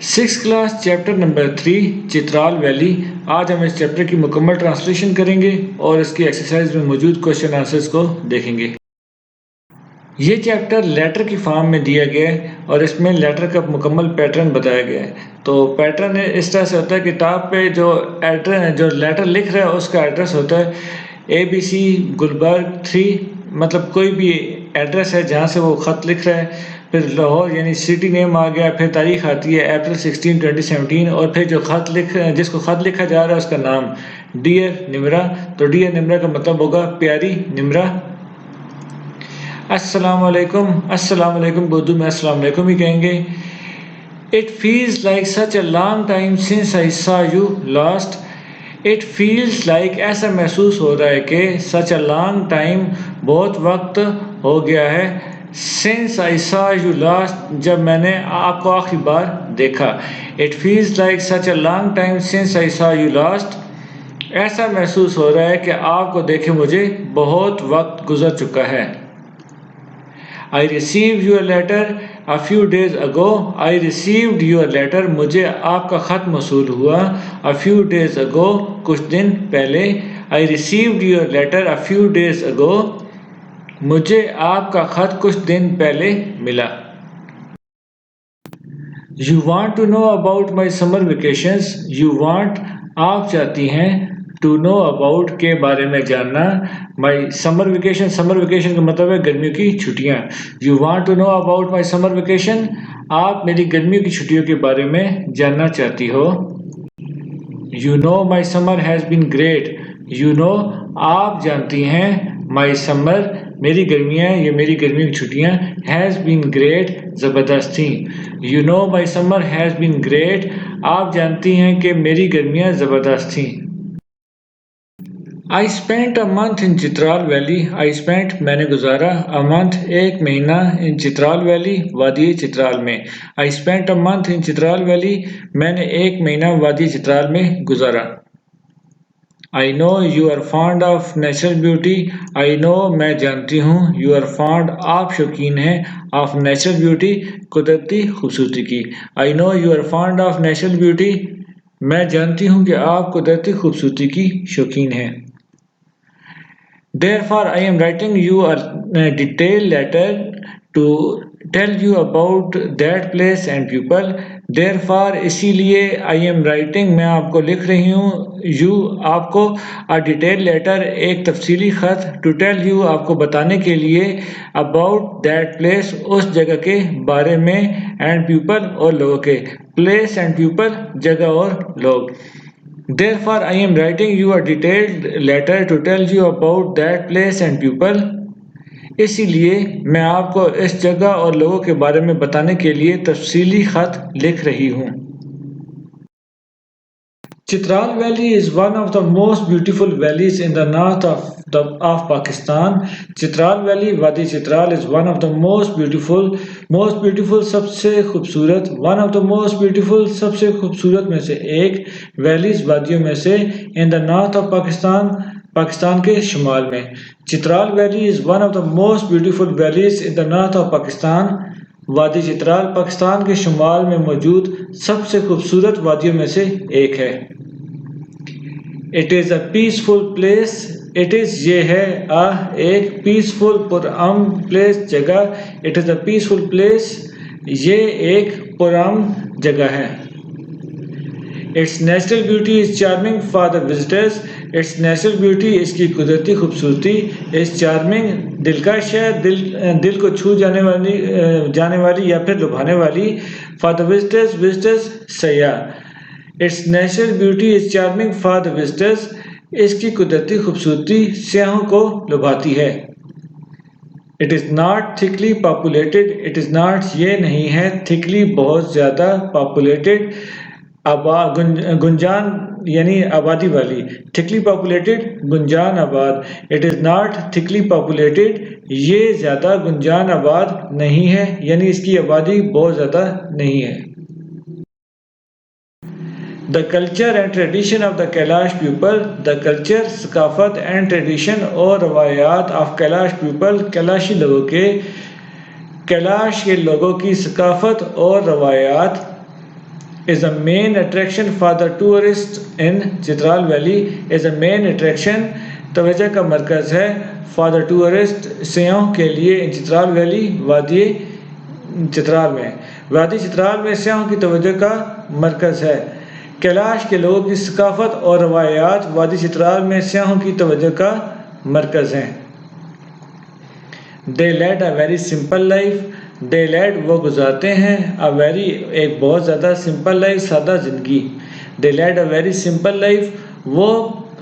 Six class chapter number 3 Chitral valley. आज हम इस चैप्टर की मुकम्मल ट्रांसलेशन करेंगे और इसकी एक्सरसाइज में मौजूद क्वेश्चन आंसर्स को देखेंगे। ये चैप्टर लेटर की फॉर्म में दिया गया है और इसमें लेटर का मुकम्मल पैटर्न बताया गया है। तो पैटर्न इस तरह से होता है कि टॉप पे जो एड्रेस जो लेटर लिख रहा है उसका एड्रेस होता है ABC गुलबर्ग 3, मतलब कोई भी एड्रेस है जहाँ से वो ख़त लिख रहा है। फिर लाहौर यानी सिटी नेम आ गया, फिर तारीख आती है अप्रैल 16 2017 और फिर जो जिसको ख़त लिखा जा रहा है उसका नाम डियर निमरा। तो डियर निमरा का मतलब होगा प्यारी निमरा। अस्सलाम वालेकुम उर्दू में अस्सलाम वालेकुम ही कहेंगे। It feels like such a long time since I saw you last. It feels like ऐसा महसूस हो रहा है कि सच अ लॉन्ग टाइम बहुत वक्त हो गया है, since I saw you last जब मैंने आपको आखिरी बार देखा। It feels like such a long time since I saw you last ऐसा महसूस हो रहा है कि आपको देखे मुझे बहुत वक्त गुजर चुका है। I received your letter a few days ago. I received your letter. मुझे आपका ख़त मौसूल हुआ a few days ago, कुछ दिन पहले। I received your letter a few days ago. मुझे आपका ख़त कुछ दिन पहले मिला। You want to know about my summer vacations. You want, आप चाहती हैं, to know about के बारे में जानना, my summer vacation का मतलब है गर्मियों की छुट्टियाँ। You want to know about my summer vacation. आप मेरी गर्मियों की छुट्टियों के बारे में जानना चाहती हो। You know my summer has been great. You know, आप जानती हैं, my summer मेरी गर्मियाँ या मेरी गर्मियों की छुट्टियाँ has been great ज़बरदस्त थी। You know my summer has been great. आप जानती हैं कि मेरी गर्मियाँ ज़बरदस्त थी। I spent a month in Chitral valley. I spent मैंने गुजारा, a month एक महीना, in चित्राल वैली वादी चित्राल में। I spent a month in Chitral valley मैंने एक महीना वादी चित्राल में गुजारा। I know you are fond of natural beauty. I know मैं जानती हूँ, you are fond आप शौकीन हैं, of natural beauty कुदरती खूबसूरती की। I know you are fond of natural beauty मैं जानती हूँ कि आप कुदरती खूबसूरती की शौकीन हैं। Therefore, I am writing you a detailed letter to tell you about that place and people. Therefore, इसीलिए I am writing मैं आपको लिख रही हूँ, you आपको, a detailed letter एक तफसीली ख़त, to tell you आपको बताने के लिए, about that place उस जगह के बारे में, and people और लोगों के, place and people जगह और लोग। Therefore, I am writing you a detailed letter to tell you about that place and people. इसीलिए मैं आपको इस जगह और लोगों के बारे में बताने के लिए तफसीली ख़त लिख रही हूँ। Chitral Valley is one of the most beautiful valleys in the north of Pakistan. Chitral Valley, Wadi Chitral is one of the most beautiful सबसे खूबसूरत, one of the most beautiful सबसे खूबसूरत में से एक, valleys वादियों में से, in the north of Pakistan Pakistan के शुमाल में। Chitral valley is one of the most beautiful valleys in the north of Pakistan. वादी चित्राल पाकिस्तान के शुमाल में मौजूद सबसे खूबसूरत वादियों में से एक है। It is a peaceful place. It is ये है एक peaceful पुरअमन place जगह। It is a peaceful place ये एक पुरअमन जगह है। Its natural beauty is charming for the visitors. Its natural beauty इसकी कुदरती खूबसूरती is charming दिलकश है, दिल को छू जाने वाली या फिर लुभाने वाली, for the visitors सयाह। Its natural beauty is charming for the visitors. इसकी कुदरती खूबसूरती सयाहों को लुभाती है। It is not thickly populated. It is not ये नहीं है, thickly बहुत ज़्यादा, populated गुंजान यानी आबादी वाली, thickly populated गुंजान आबाद। It is not thickly populated ये ज़्यादा गुंजान आबाद नहीं है, यानी इसकी आबादी बहुत ज़्यादा नहीं है। The culture and tradition of the Kailash people. The culture सकाफत and tradition और रवायात of Kailash people कैलाशी लोगों के, कैलाश के लोगों की सकाफत और रवायात is the main attraction for the tourists in Chitral valley is a main attraction तवज्जो का मरकज़ है for the tourist सयाहों के लिए in चित्राल वैली वादी चित्राल में सयाहों की तवज्जो का मरकज़ है। कैलाश के लोगों की सकाफत और रवायात वादी चित्राल में सयाहों की तवज्जो का मरकज़ हैं। They led a very simple life. They led वो गुजारते हैं a very एक बहुत ज़्यादा simple life सादा ज़िंदगी। They led a very simple life वो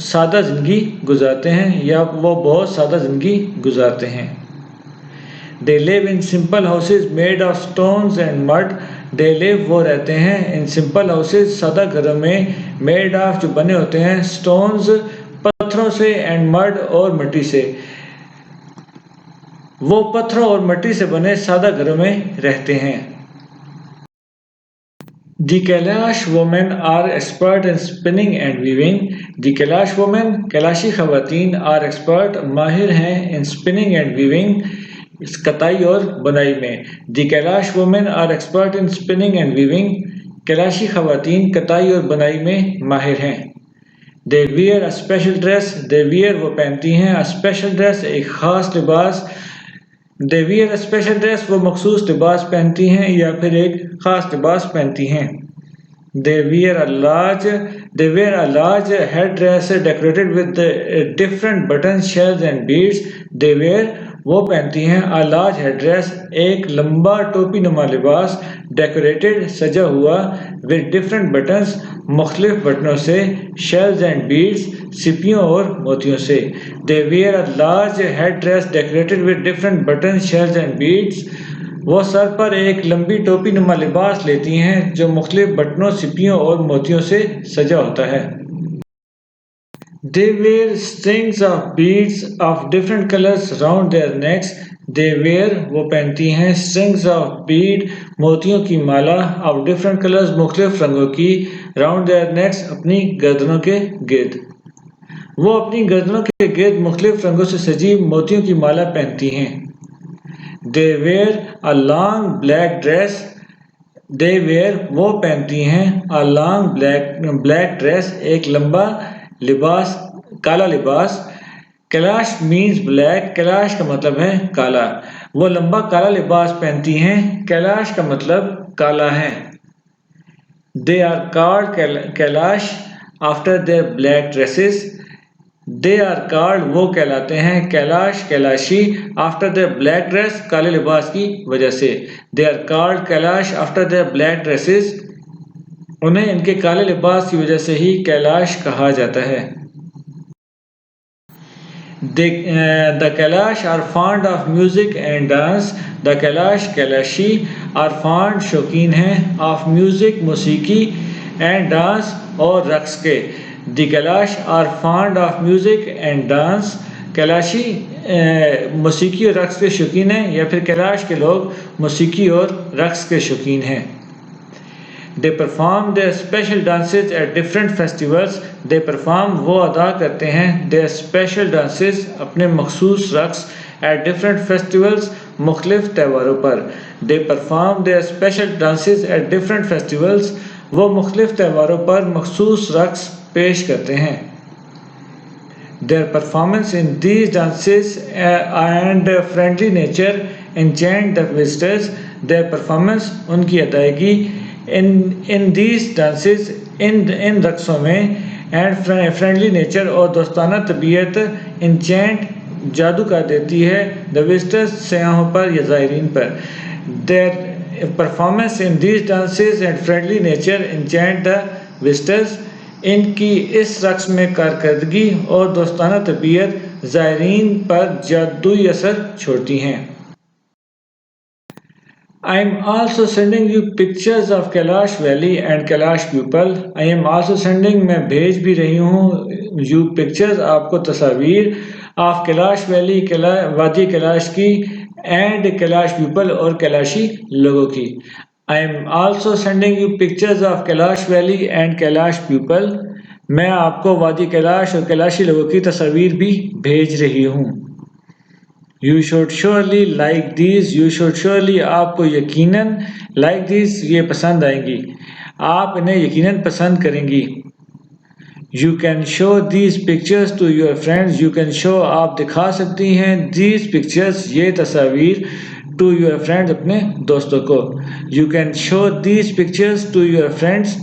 सादा ज़िंदगी गुजारते हैं या वो बहुत सादा ज़िंदगी गुजारते हैं। They live in simple houses made of stones and mud. They live वो रहते हैं in simple houses सादा घरों में made of जो बने होते हैं stones पत्थरों से and mud और मिट्टी से। वो पत्थरों और मिट्टी से बने सादा घरों में रहते हैं। The Kailash women are expert in spinning and weaving. The Kailash women कैलाशी खवातीन are expert माहिर हैं in spinning and weaving कताई और बुनाई में। The Kailash women are expert in spinning and weaving कैलाशी खवातीन कताई और बुनाई में माहिर हैं। They wear a special dress. They wear वो पहनती हैं a special dress एक ख़ास लिबास। They wear a special dress वो मखसूस लिबास पहनती हैं या फिर एक ख़ास लिबास पहनती हैं। They wear a large headdress decorated with different buttons, shells and beads. They wear वो पहनती हैं a large headdress एक लंबा टोपी नुमा लिबास decorated सजा हुआ with different buttons मुख्तलिफ बटनों से shells and beads सिपियों और मोतियों से। They wear a large headdress decorated with different buttons, shells and beads वो सर पर एक लंबी टोपी नुमा लिबास लेती हैं जो मुख्तलिफ बटनों सिपियों और मोतियों से सजा होता है। They wear strings of beads of different colors round their necks. They wear वो पहनती हैं strings of bead मोतियों की माला of different colors मुख्तलिफ रंगों की round their necks अपनी गर्दनों के गिर्द। वो अपनी गर्दनों के गिर्द मुख्तलिफ रंगों से सजी मोतियों की माला पहनती हैं। They wear a long black dress. They wear वो पहनती हैं a long black dress एक लंबा लिबास काला लिबास। कैलाश मीन्स ब्लैक कैलाश का मतलब है काला। वो लंबा काला लिबास पहनती हैं कैलाश का मतलब काला है। They are called Kailash after their black dresses. They are called वो कहलाते हैं कैलाश कैलाशी after their black dress काले लिबास की वजह से। They are called Kailash after their black dresses उन्हें इनके काले लिबास की वजह से ही कैलाश कहा जाता है। The Kailash are fond of music and dance. The Kailash Kailashi are fond शौकीन हैं of music मौसीकी and dance और रक्स के। The Kailash are fond of music and dance. कैलाशी मौसीकी और रक्स के शौकीन हैं या फिर कैलाश के लोग मौसीकी और रक्स के शौकीन हैं। They perform their special dances at different festivals. They perform वो अदा करते हैं their special dances अपने मखसूस रक्स at different festivals मुख्तलिफ त्योहारों पर। They perform their special dances at different festivals वो मुख्तलिफ त्योहारों पर मखसूस रक्स पेश करते हैं। Their performance in these dances and friendly nature enchant the visitors. Their performance उनकी अदायगी in these dances इन रक्सों में and friendly nature और दोस्ताना तबीयत enchant जादू कर देती है the visitors सयाहों पर या ज़ायरीन पर। Their performance in these dances and friendly nature enchant the visitors इनकी इस रक्स में कारकर्दगी और दोस्ताना तबीयत ज़ायरीन पर जादुई असर छोड़ती हैं। I am also sending you pictures of Kailash Valley and Kailash people. I am also sending मैं भेज भी रही हूँ you pictures आपको तस्वीर of Kailash Valley वादी कैलाश की and Kailash people और कैलाशी लोगों की। I am also sending you pictures of Kailash Valley and Kailash people. मैं आपको वादी कैलाश और कैलाशी लोगों की तस्वीर भी भेज रही हूँ। You should surely like these. You should surely आपको यकीनन like these ये पसंद आएंगी। आप इन्हें यकीनन पसंद करेंगी। You can show these pictures to your friends, you can show आप दिखा सकती हैं, दीज पिक्चर्स ये तस्वीर, टू योर फ्रेंड्स अपने दोस्तों को। You can show these pictures to your friends,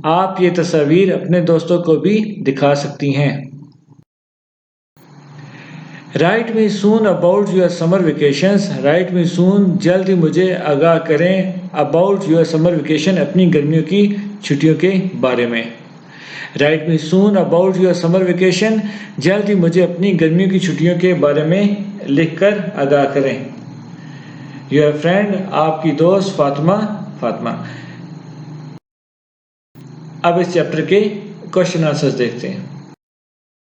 आप ये तस्वीर अपने दोस्तों को भी दिखा सकती हैं। Write me soon about your summer vacations, write me soon जल्द ही मुझे आगाह करें, अबाउट योर समर वेकेशन अपनी गर्मियों की छुट्टियों के बारे में। Right me soon about your summer vacation, जल्द ही मुझे अपनी गर्मियों की छुट्टियों के बारे में लिखकर आगाह करें। योर फ्रेंड आपकी दोस्त फातिमा, फातिमा। अब इस चैप्टर के क्वेश्चन आंसर्स देखते हैं।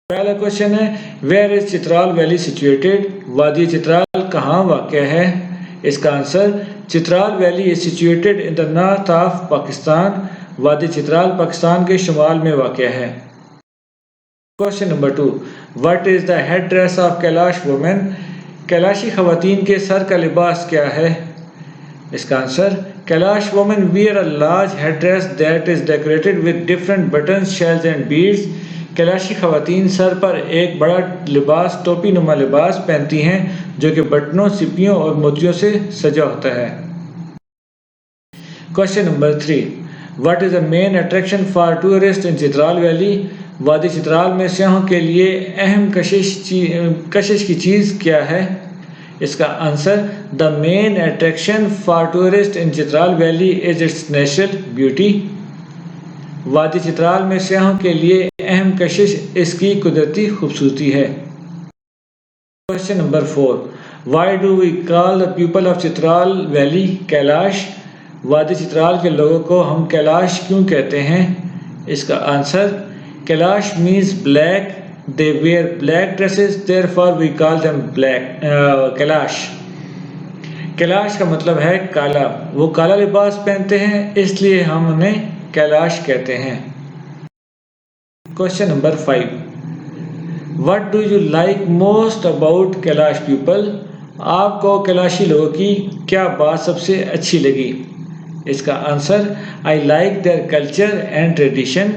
पहला क्वेश्चन है, where is Chitral valley situated, वादी चित्राल कहाँ वाक़या है। इसका answer, Chitral valley is situated in the north of Pakistan, वादी चित्राल पाकिस्तान के शुमाल में वाक़या है। Question number 2, what is the head dress of Kalash women, Kalashi खवातीन के सर का लिबास क्या है। इसका answer, Kalash women wear a large head dress that is decorated with different buttons, shells and beads, कैलाशी खवातीन सर पर एक बड़ा लिबास, टोपी नुमा लिबास पहनती हैं जो कि बटनों, सिपियों और मोतियों से सजा होता है। Question number 3, what is the main attraction for tourist in Chitral valley, वादी चित्राल में सयाहों के लिए अहम कशिश की चीज़ क्या है। इसका answer, the main attraction for tourist in Chitral valley is it's natural beauty, वादी चित्राल में सयाहों के लिए अहम कशिश इसकी कुदरती खूबसूरती है। Question number 4, why do we call the people of Chitral valley Kalash, वादी चित्राल के लोगों को हम कैलाश क्यों कहते हैं। इसका answer, Kalash means black, they wear black dresses, therefore we call them black Kalash. Kalash का मतलब है काला, वो काला लिबास पहनते हैं इसलिए हम उन्हें कैलाश कहते हैं। Question number 5, what do you like most about Kailash people, आपको कैलाशी लोगों की क्या बात सबसे अच्छी लगी। इसका answer, I like their culture and tradition,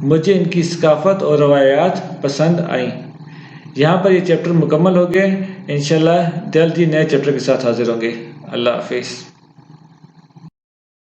मुझे इनकी सकाफत और रवायात पसंद आई। यहाँ पर ये चैप्टर मुकम्मल हो गए। इंशाल्लाह जल्द ही नए चैप्टर के साथ हाजिर होंगे। अल्लाह हाफिज़।